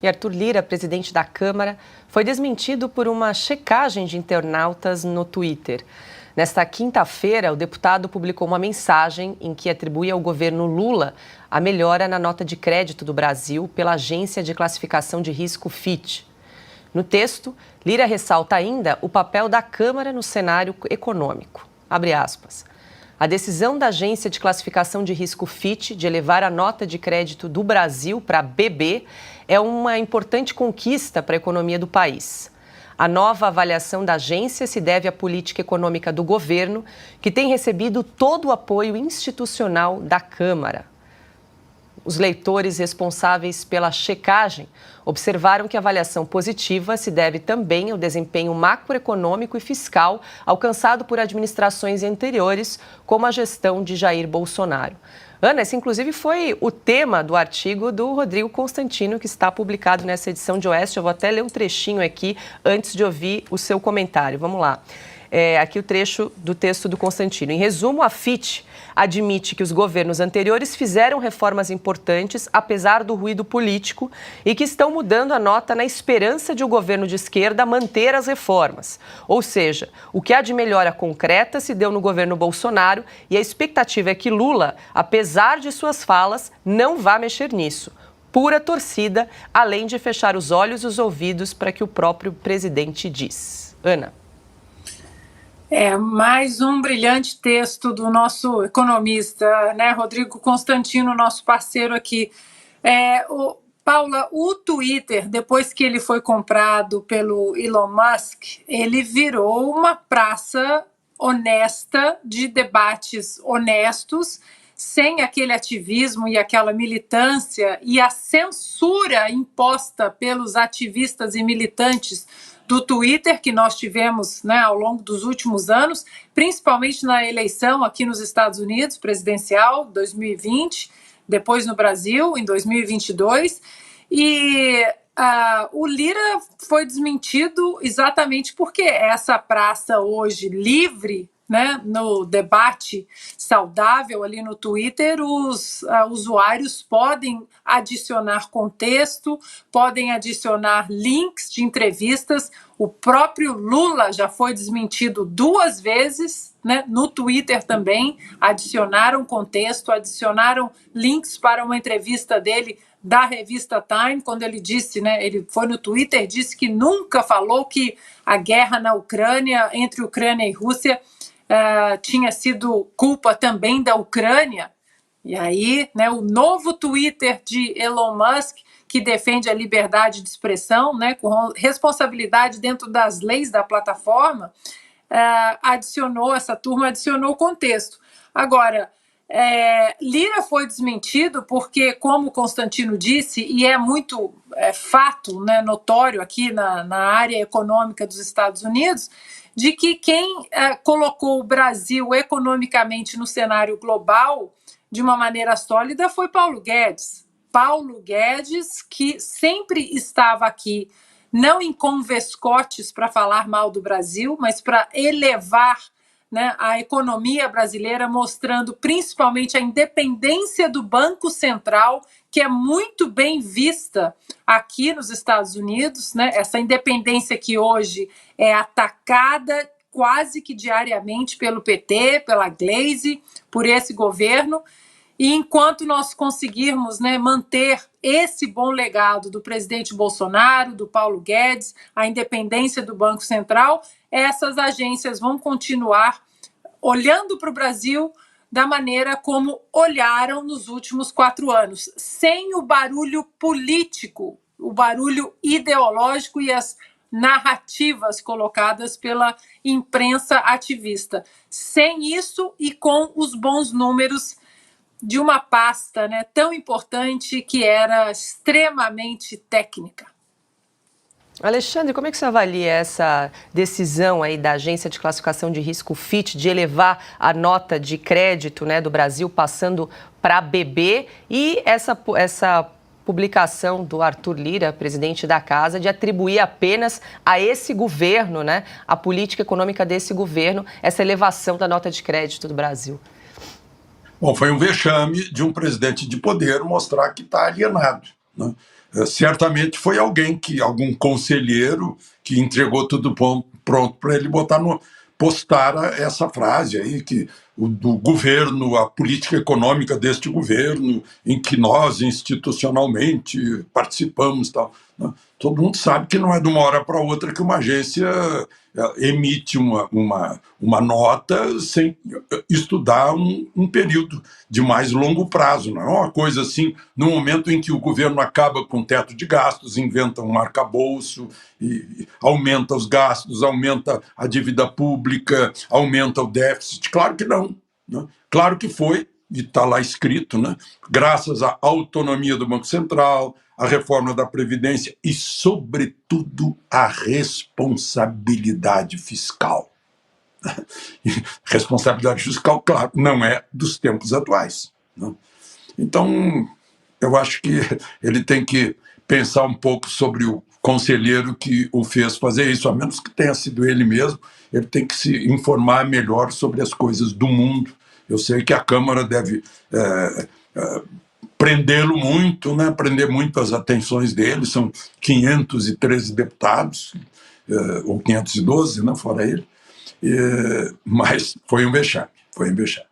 E Arthur Lira, presidente da Câmara, foi desmentido por uma checagem de internautas no Twitter. Nesta quinta-feira, o deputado publicou uma mensagem em que atribui ao governo Lula a melhora na nota de crédito do Brasil pela agência de classificação de risco Fitch. No texto, Lira ressalta ainda o papel da Câmara no cenário econômico. Abre aspas. A decisão da agência de classificação de risco Fitch de elevar a nota de crédito do Brasil para BB é uma importante conquista para a economia do país. A nova avaliação da agência se deve à política econômica do governo, que tem recebido todo o apoio institucional da Câmara. Os leitores responsáveis pela checagem observaram que a avaliação positiva se deve também ao desempenho macroeconômico e fiscal alcançado por administrações anteriores, como a gestão de Jair Bolsonaro. Ana, esse inclusive foi o tema do artigo do Rodrigo Constantino, que está publicado nessa edição de Oeste. Eu vou até ler um trechinho aqui antes de ouvir o seu comentário. Vamos lá. Aqui o trecho do texto do Constantino. Em resumo, a Fitch admite que os governos anteriores fizeram reformas importantes, apesar do ruído político, e que estão mudando a nota na esperança de o governo de esquerda manter as reformas. Ou seja, o que há de melhora concreta se deu no governo Bolsonaro e a expectativa é que Lula, apesar de suas falas, não vá mexer nisso. Pura torcida, além de fechar os olhos e os ouvidos para que o próprio presidente diz. Ana. Mais um brilhante texto do nosso economista, né, Rodrigo Constantino, nosso parceiro aqui. Paula, o Twitter, depois que ele foi comprado pelo Elon Musk, ele virou uma praça honesta de debates honestos, sem aquele ativismo e aquela militância e a censura imposta pelos ativistas e militantes do Twitter que nós tivemos, né, ao longo dos últimos anos, principalmente na eleição aqui nos Estados Unidos, presidencial, 2020, depois no Brasil, em 2022, e o Lira foi desmentido exatamente porque essa praça hoje livre, né, no debate saudável ali no Twitter, os usuários podem adicionar contexto, podem adicionar links de entrevistas. O próprio Lula já foi desmentido 2 vezes, né, no Twitter também, adicionaram contexto, adicionaram links para uma entrevista dele da revista Time, quando ele disse, né, ele foi no Twitter, disse que nunca falou que a guerra na Ucrânia, entre Ucrânia e Rússia, tinha sido culpa também da Ucrânia. E aí, né, o novo Twitter de Elon Musk, que defende a liberdade de expressão, né, com responsabilidade dentro das leis da plataforma, essa turma adicionou contexto. Agora, Lira foi desmentido porque, como Constantino disse, e é muito fato, né, notório aqui na área econômica dos Estados Unidos, de que quem colocou o Brasil economicamente no cenário global de uma maneira sólida foi Paulo Guedes. Paulo Guedes, que sempre estava aqui, não em convescotes para falar mal do Brasil, mas para elevar, né, a economia brasileira, mostrando principalmente a independência do Banco Central, que é muito bem vista aqui nos Estados Unidos, né, essa independência que hoje é atacada quase que diariamente pelo PT, pela Glaze, por esse governo. E enquanto nós conseguirmos, né, manter esse bom legado do presidente Bolsonaro, do Paulo Guedes, a independência do Banco Central, essas agências vão continuar olhando para o Brasil da maneira como olharam nos últimos 4 anos, sem o barulho político, o barulho ideológico e as narrativas colocadas pela imprensa ativista. Sem isso e com os bons números de uma pasta, né, tão importante que era extremamente técnica. Alexandre, como é que você avalia essa decisão aí da agência de classificação de risco Fitch de elevar a nota de crédito, né, do Brasil passando para BB e essa publicação do Arthur Lira, presidente da Casa, de atribuir apenas a esse governo, né, a política econômica desse governo, essa elevação da nota de crédito do Brasil? Bom, foi um vexame de um presidente de poder mostrar que está alienado, né? Certamente foi algum conselheiro que entregou tudo pronto para ele postar essa frase aí, que do governo, a política econômica deste governo, em que nós institucionalmente participamos, tal, né? Todo mundo sabe que não é de uma hora para outra que uma agência emite uma nota sem estudar um período de mais longo prazo. Não é uma coisa assim, no momento em que o governo acaba com o teto de gastos, inventa um arcabouço, e aumenta os gastos, aumenta a dívida pública, aumenta o déficit. Claro que não, né? Claro que foi, e está lá escrito, né? Graças à autonomia do Banco Central, à reforma da Previdência e, sobretudo, à responsabilidade fiscal. Responsabilidade fiscal, claro, não é dos tempos atuais, né? Então, eu acho que ele tem que pensar um pouco sobre o conselheiro que o fez fazer isso, a menos que tenha sido ele mesmo. Ele tem que se informar melhor sobre as coisas do mundo. Eu sei que a Câmara deve prendê-lo muito, né? Prender muito as atenções dele. São 513 deputados, ou 512, né? Fora ele. Mas foi um vexame, foi um vexame.